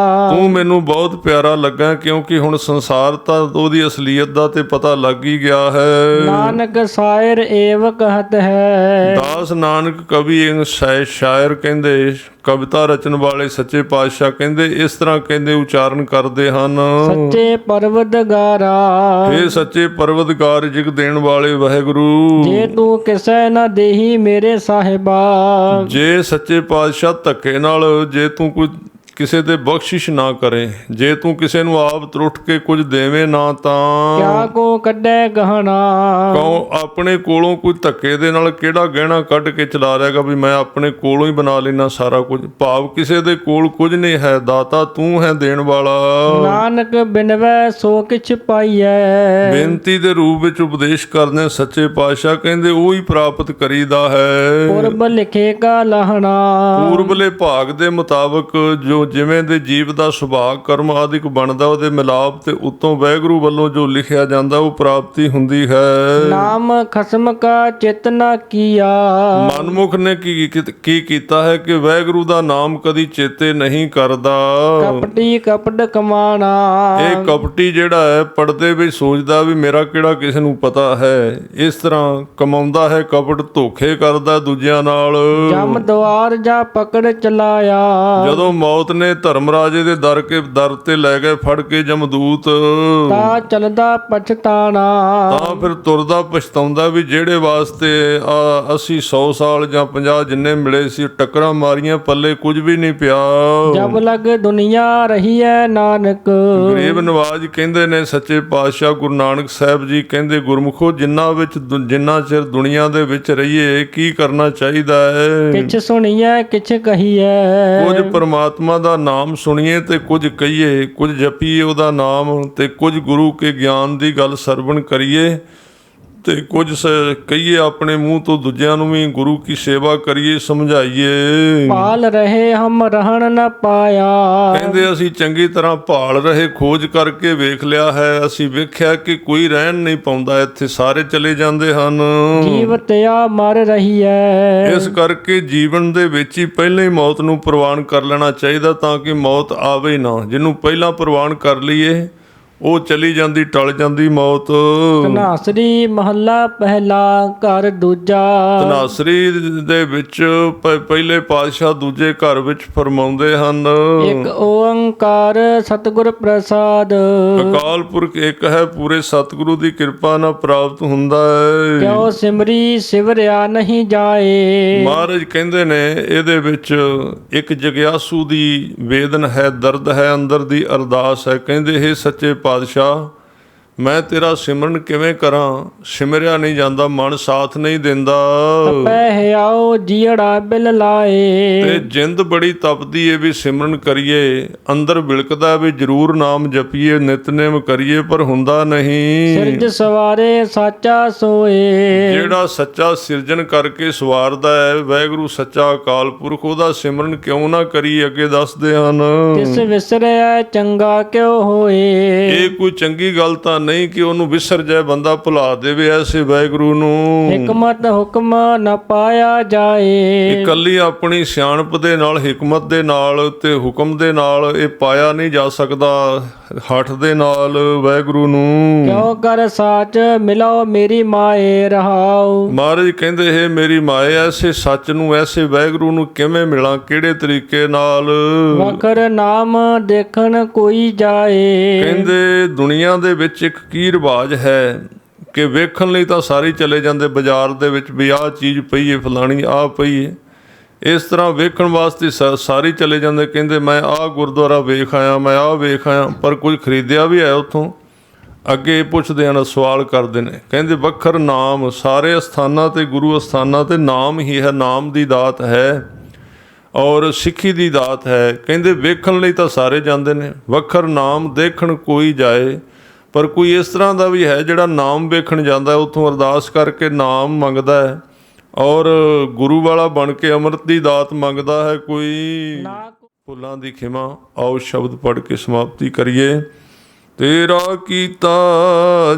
S2: ਤੂੰ ਮੈਨੂੰ ਬਹੁਤ ਪਿਆਰਾ ਲੱਗਾ, ਕਿਉਂਕਿ ਹੁਣ ਸੰਸਾਰ ਤਾਂ ਉਹਦੀ ਅਸਲੀਅਤ ਦਾ ਤੇ ਪਤਾ ਲੱਗ ਹੀ ਗਿਆ ਹੈ।
S1: ਨਾਨਕ ਸਾਇਰ ਏਵ ਕਹਤ ਹੈ।
S2: ਦਾਸ ਦਾਸ ਨਾਨਕ ਕਵੀ ਸ਼ਾਇਰ ਕਹਿੰਦੇ, ਕਵਿਤਾ ਰਚਨ ਵਾਲੇ ਸੱਚੇ ਪਾਤਸ਼ਾਹ ਕਹਿੰਦੇ ਇਸ ਤਰ੍ਹਾਂ ਕਹਿੰਦੇ ਉਚਾਰਨ ਕਰਦੇ ਹਨ।
S1: ਸੱਚੇ ਪਰਵਤਗਾਰਾ
S2: ਇਹ ਸੱਚੇ ਪਰਵਤਗਾਰ ਜਗ ਦੇਣ ਵਾਲੇ ਵਾਹਿਗੁਰੂ,
S1: ਜੇ ਤੂੰ ਕਿਸੇ ਨਾ ਦੇਹੀ ਮੇਰੇ ਸਾਹਿਬਾ।
S2: ਜੇ ਸੱਚੇ ਪਾਤਸ਼ਾਹ ਧੱਕੇ ਨਾਲ ਜੇ ਤੂੰ ਕੋਈ ਕਿਸੇ ਤੇ ਬਖਸ਼ਿਸ਼ ਨਾ ਕਰੇ, ਜੇ ਤੂੰ ਕਿਸੇ ਨੂੰ ਆਪ ਤਰੁੱਠ ਕੇ ਕੁਝ ਦੇਵੇਂ ਨਾ ਤਾਂ
S1: ਕਿਆ ਕੋ ਕੱਢੇ ਗਹਿਣਾ।
S2: ਕਹੋ ਆਪਣੇ ਕੋਲੋਂ ਕੋਈ ਧੱਕੇ ਦੇ ਨਾਲ ਕਿਹੜਾ ਗਹਿਣਾ ਕੱਢ ਕੇ ਚਲਾ ਰਿਹਾਗਾ ਵੀ ਮੈਂ ਆਪਣੇ ਕੋਲੋਂ ਹੀ ਬਣਾ ਲੈਣਾ ਸਾਰਾ ਕੁਝ। ਭਾਵ ਕਿਸੇ ਦੇ ਕੋਲ ਕੁਝ ਨਹੀਂ ਹੈ, ਦਾਤਾ ਤੂੰ ਹੈ ਦੇਣ ਵਾਲਾ।
S1: ਨਾਨਕ ਬਿਨਵੈ ਸੋ ਕਿਛ ਪਾਈਐ।
S2: ਬੇਨਤੀ ਦੇ ਰੂਪ ਵਿੱਚ ਉਪਦੇਸ਼ ਕਰਦੇ ਸੱਚੇ ਪਾਤਸ਼ਾਹ ਕਹਿੰਦੇ ਉਹ ਹੀ ਪ੍ਰਾਪਤ ਕਰੀਦਾ ਹੈ।
S1: ਪੁਰਬ ਲਿਖੇ ਕਾ ਲਹਣਾ।
S2: ਪੂਰਬਲੇ ਭਾਗ ਦੇ ਮੁਤਾਬਕ ਜੋ ਜਿਵੇਂ ਦੇ ਜੀਵ ਦਾ ਸੁਭਾਅ ਕਰਮ ਆਦਿਕ ਬਣਦਾ ਉਹਦੇ ਮਿਲਾਪ ਤੇ ਉੱਤੋਂ ਵਾਹਿਗੁਰੂ ਵੱਲੋਂ ਜੋ ਲਿਖਿਆ ਜਾਂਦਾ ਉਹ ਪ੍ਰਾਪਤੀ ਹੁੰਦੀ ਹੈ।
S1: ਨਾਮ ਖਸਮ ਕਾ ਚਿਤ ਨਾ ਕੀਆ।
S2: ਮਨਮੁਖ ਨੇ ਕੀ ਕੀਤਾ ਹੈ ਕਿ ਵਾਹਿਗੁਰੂ ਦਾ ਨਾਮ ਕਦੀ ਚੇਤੇ ਨਹੀਂ ਕਰਦਾ।
S1: ਕਪਟੀ ਕਪਟ ਕਮਾਣਾ।
S2: ਇਹ ਕਪਟੀ ਜਿਹੜਾ ਹੈ ਪੜਦੇ ਵਿੱਚ ਸੋਚਦਾ ਵੀ ਮੇਰਾ ਕਿਹੜਾ ਕਿਸੇ ਨੂੰ ਪਤਾ ਹੈ, ਇਸ ਤਰ੍ਹਾਂ ਕਮਾਉਂਦਾ ਹੈ ਕਪਟ, ਧੋਖੇ ਕਰਦਾ ਦੂਜਿਆਂ ਨਾਲ।
S1: ਜਮ ਦੁਆਰ ਜਾ ਪਕੜ ਚਲਾਇਆ।
S2: ਜਦੋਂ ਮੌਤ ਨੇ ਧਰਮਰਾਜੇ ਦੇ ਦਰ ਤੇ ਲੈ ਗਏ ਫੜ ਕੇ ਜਮਦੂਤ,
S1: ਤਾ ਚਲਦਾ ਪਛਤਾਣਾ।
S2: ਤਾਂ ਫਿਰ ਤੁਰਦਾ ਪਛਤਾਉਂਦਾ ਵੀ ਜਿਹੜੇ ਵਾਸਤੇ ਅਸੀਂ 100 ਸਾਲ ਜਾਂ 50 ਜਿੰਨੇ ਮਿਲੇ ਸੀ ਟੱਕਰਾਂ ਮਾਰੀਆਂ ਪੱਲੇ ਕੁਝ ਵੀ ਨਹੀਂ ਪਿਆ।
S1: ਜਬ ਲਗ ਦੁਨੀਆ ਰਹੀ ਹੈ ਨਾਨਕ।
S2: ਗਰੀਬ ਨਵਾਜ ਕਹਿੰਦੇ ਨੇ ਸੱਚੇ ਪਾਤਸ਼ਾਹ ਗੁਰੂ ਨਾਨਕ ਸਾਹਿਬ ਜੀ ਕਹਿੰਦੇ ਗੁਰਮੁਖੋ ਜਿੰਨਾ ਚਿਰ ਦੁਨੀਆ ਦੇ ਵਿੱਚ ਰਹੀਏ ਕੀ ਕਰਨਾ ਚਾਹੀਦਾ ਹੈ।
S1: ਕਿਛ ਸੁਣੀਐ ਕਿਛ ਕਹੀਐ।
S2: ਕੁਝ ਪਰਮਾਤਮਾ ਦਾ ਨਾਮ ਸੁਣੀਏ ਤੇ ਕੁਝ ਕਹੀਏ, ਕੁਝ ਜਪੀਏ ਉਹਦਾ ਨਾਮ ਤੇ ਕੁਝ ਗੁਰੂ ਕੇ ਗਿਆਨ ਦੀ ਗੱਲ ਸਰਵਣ ਕਰੀਏ ਤੇ ਕੁਝ ਕਹੀਏ ਆਪਣੇ ਮੂੰਹ ਤੋਂ ਦੂਜਿਆਂ ਨੂੰ ਵੀ ਗੁਰੂ ਕੀ ਸੇਵਾ ਕਰੀਏ, ਸਮਝਾਈਏ।
S1: ਪਾਲ ਰਹੇ ਹਮ ਰਹਿਣ ਨ ਪਾਇਆ।
S2: ਕਹਿੰਦੇ ਅਸੀਂ ਚੰਗੀ ਤਰ੍ਹਾਂ ਭਾਲ ਰਹੇ, ਖੋਜ ਕਰਕੇ ਵੇਖ ਲਿਆ ਹੈ, ਅਸੀਂ ਵੇਖਿਆ ਕਿ ਕੋਈ ਰਹਿਣ ਨਹੀਂ ਪਾਉਂਦਾ ਇੱਥੇ, ਸਾਰੇ ਚਲੇ ਜਾਂਦੇ ਹਨ।
S1: ਜੀਵਤ ਆ ਮਰ ਰਹੀ ਹੈ।
S2: ਇਸ ਕਰਕੇ ਜੀਵਨ ਦੇ ਵਿੱਚ ਹੀ ਪਹਿਲਾਂ ਹੀ ਮੌਤ ਨੂੰ ਪ੍ਰਵਾਨ ਕਰ ਲੈਣਾ ਚਾਹੀਦਾ ਤਾਂ ਕਿ ਮੌਤ ਆਵੇ ਨਾ। ਜਿਹਨੂੰ ਪਹਿਲਾਂ ਪ੍ਰਵਾਨ ਕਰ ਲਈਏ ਉਹ ਚਲੀ ਜਾਂਦੀ, ਟਲ ਜਾਂਦੀ ਮੌਤ।
S1: ਧਨਾਸਰੀ ਮਹੱਲਾ ਪਹਿਲਾ ਘਰ ਦੂਜਾ।
S2: ਧਨਾਸਰੀ ਦੇ ਵਿੱਚ ਪਹਿਲੇ ਪਾਤਸ਼ਾਹ ਦੂਜੇ ਘਰ ਵਿੱਚ ਫਰਮਾਉਂਦੇ ਹਨ,
S1: ਇੱਕ ਓੰਕਾਰ ਸਤਿਗੁਰ ਪ੍ਰਸਾਦ।
S2: ਅਕਾਲ ਪੁਰਖ ਇੱਕ ਹੈ, ਪੂਰੇ ਸਤਿਗੁਰੂ ਦੀ ਕਿਰਪਾ ਨਾਲ ਪ੍ਰਾਪਤ ਹੁੰਦਾ ਹੈ।
S1: ਕਿਉ ਸਿਮਰੀ ਸਿਵਰਿਆ ਨਹੀਂ ਜਾਏ।
S2: ਮਹਾਰਾਜ ਕਹਿੰਦੇ ਨੇ ਇਹਦੇ ਵਿੱਚ ਇੱਕ ਜਗਿਆਸੂ ਦੀ ਵੇਦਨ ਹੈ, ਦਰਦ ਹੈ, ਅੰਦਰ ਦੀ ਅਰਦਾਸ ਹੈ। ਕਹਿੰਦੇ ਇਹ ਸੱਚੇ ਪਾਤਸ਼ਾਹ ਮੈਂ ਤੇਰਾ ਸਿਮਰਨ ਕਿਵੇਂ ਕਰਾਂ, ਸਿਮਰਿਆ ਨਹੀਂ ਜਾਂਦਾ, ਮਨ ਸਾਥ ਨਹੀਂ ਦਿੰਦਾ।
S1: ਤਪੈ ਹਿਆਓ ਜੀੜਾ ਬਿਲ ਲਾਏ।
S2: ਤੇ ਜਿੰਦ ਬੜੀ ਤਪਦੀ ਏ ਵੀ ਸਿਮਰਨ ਕਰੀਏ, ਅੰਦਰ ਵਿਲਕਦਾ ਵੀ ਜ਼ਰੂਰ ਨਾਮ ਜਪੀਏ, ਨਿਤਨੇਮ ਕਰੀਏ, ਪਰ ਹੁੰਦਾ ਨਹੀਂ।
S1: ਸਿਰਜ ਸਵਾਰੇ ਸਾਚਾ ਸੋਏ।
S2: ਜਿਹੜਾ ਸੱਚਾ ਸਿਰਜਣ ਕਰਕੇ ਸਵਾਰਦਾ ਹੈ ਵਾਹਿਗੁਰੂ ਸੱਚਾ ਅਕਾਲ ਪੁਰਖ, ਉਹਦਾ ਸਿਮਰਨ ਕਿਉਂ ਨਾ ਕਰੀਏ, ਅੱਗੇ ਦੱਸਦੇ ਹਨ।
S1: ਤਿਸ ਵਿਸਰਿਆ ਚੰਗਾ ਕਿਉ ਹੋਏ।
S2: ਇਹ ਕੋਈ ਚੰਗੀ ਗੱਲ ਤਾਂ ਨਹੀਂ ਕਿ ਉਹਨੂੰ ਵਿਸਰ ਜਾਏ, ਬੰਦਾ ਭੁਲਾ ਦੇਵੇ ਐਸੇ ਵਾਹਿਗੁਰੂ ਨੂੰ।
S1: ਹਿਕਮਤ ਹੁਕਮ ਨ ਪਾਇਆ ਜਾਏ।
S2: ਇਕੱਲੀ ਆਪਣੀ ਸਿਆਣਪ ਦੇ ਨਾਲ, ਹਿਕਮਤ ਦੇ ਨਾਲ ਤੇ ਹੁਕਮ ਦੇ ਨਾਲ ਇਹ ਪਾਇਆ ਨਹੀਂ ਜਾ ਸਕਦਾ, ਹੱਠ ਦੇ ਨਾਲ ਵਾਹਿਗੁਰੂ ਨੂੰ।
S1: ਕਿਉ ਕਰ ਸਾਚ ਮਿਲੋ ਮੇਰੀ ਮਾਏ ਰਹਾਉ।
S2: ਮਹਾਰਾਜ ਕਹਿੰਦੇ ਹੈ ਮੇਰੀ ਮਾਏ, ਐਸੇ ਸੱਚ ਨੂੰ, ਐਸੇ ਵਾਹਿਗੁਰੂ ਨੂੰ ਕਿਵੇਂ ਮਿਲਾਂ, ਕਿਹੜੇ ਤਰੀਕੇ ਨਾਲ।
S1: ਵਖਰ ਨਾਮ ਦੇਖਣ ਕੋਈ ਜਾਏ।
S2: ਕਹਿੰਦੇ ਦੁਨੀਆ ਦੇ ਵਿੱਚ ਇੱਕ ਕੀ ਰਿਵਾਜ ਹੈ ਕਿ ਵੇਖਣ ਲਈ ਤਾਂ ਸਾਰੇ ਚਲੇ ਜਾਂਦੇ ਬਾਜ਼ਾਰ ਦੇ ਵਿੱਚ ਵੀ ਆਹ ਚੀਜ਼ ਪਈ ਹੈ, ਫਲਾਣੀ ਆਹ ਪਈ ਹੈ, ਇਸ ਤਰ੍ਹਾਂ ਵੇਖਣ ਵਾਸਤੇ ਸਾਰੇ ਚਲੇ ਜਾਂਦੇ। ਕਹਿੰਦੇ ਮੈਂ ਆਹ ਗੁਰਦੁਆਰਾ ਵੇਖ ਆਇਆ, ਮੈਂ ਆਹ ਵੇਖ ਆਇਆ, ਪਰ ਕੁਝ ਖਰੀਦਿਆ ਵੀ ਹੈ ਉੱਥੋਂ। ਅੱਗੇ ਪੁੱਛਦੇ ਹਨ, ਸਵਾਲ ਕਰਦੇ ਨੇ, ਕਹਿੰਦੇ ਵੱਖਰ ਨਾਮ, ਸਾਰੇ ਅਸਥਾਨਾਂ ਤੇ ਗੁਰੂ ਅਸਥਾਨਾਂ ਤੇ ਨਾਮ ਹੀ ਹੈ, ਨਾਮ ਦੀ ਦਾਤ ਹੈ ਔਰ ਸਿੱਖੀ ਦੀ ਦਾਤ ਹੈ। ਕਹਿੰਦੇ ਵੇਖਣ ਲਈ ਤਾਂ ਸਾਰੇ ਜਾਂਦੇ ਨੇ, ਵੱਖਰ ਨਾਮ ਦੇਖਣ ਕੋਈ ਜਾਏ। ਪਰ ਕੋਈ ਇਸ ਤਰ੍ਹਾਂ ਦਾ ਵੀ ਹੈ ਜਿਹੜਾ ਨਾਮ ਵੇਖਣ ਜਾਂਦਾ, ਉੱਥੋਂ ਅਰਦਾਸ ਕਰਕੇ ਨਾਮ ਮੰਗਦਾ ਹੈ ਔਰ ਗੁਰੂ ਵਾਲਾ ਬਣ ਕੇ ਅੰਮ੍ਰਿਤ ਦੀ ਦਾਤ ਮੰਗਦਾ ਹੈ। ਕੋਈ ਭੁੱਲਾਂ ਦੀ ਖਿਮਾ। ਆਓ ਸ਼ਬਦ ਪੜ੍ਹ ਕੇ ਸਮਾਪਤੀ ਕਰੀਏ। ਤੇਰਾ ਕੀਤਾ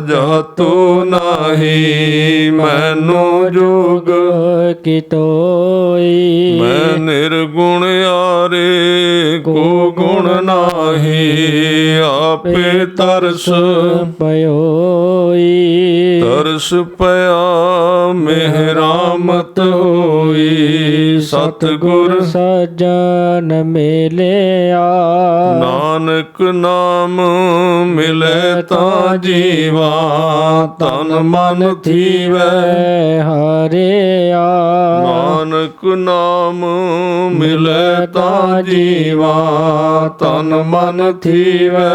S2: ਜਾਤੋ ਨਾਹੀ, ਮੈਨੂੰ ਜੋਗ
S1: ਕੀ ਤੋਈ।
S2: ਮੈਂ ਨਿਰਗੁਣ ਆਰੇ ਕੋ ਗੁਣ ਨਾਹੀ, ਆਪੇ ਤਰਸ
S1: ਪਇਓਈ।
S2: ਤਰਸ ਪਿਆ ਮਿਹਰਾਮਤ ਹੋਈ। ਸਤਿਗੁਰ
S1: ਸਜਣ ਮਿਲਿਆ।
S2: ਨਾਨਕ ਨਾਮ ਮਿਲੇ ਤਾਂ ਜੀਵਾ, ਤਨ ਮਨ ਥੀਵੈ
S1: ਹਰਿਆ।
S2: ਨਾਨਕ ਨਾਮ ਮਿਲੇ ਤਾਂ ਜੀਵਾ, ਤਨ ਮਨ ਥੀਵੈ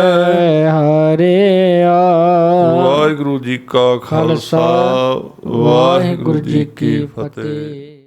S1: ਹਰਿਆ।
S2: ਵਾਹਿਗੁਰੂ ਜੀ ਕਾ ਖਾਲਸਾ, ਵਾਹਿਗੁਰੂ ਜੀ ਕੀ ਫਤਿਹ।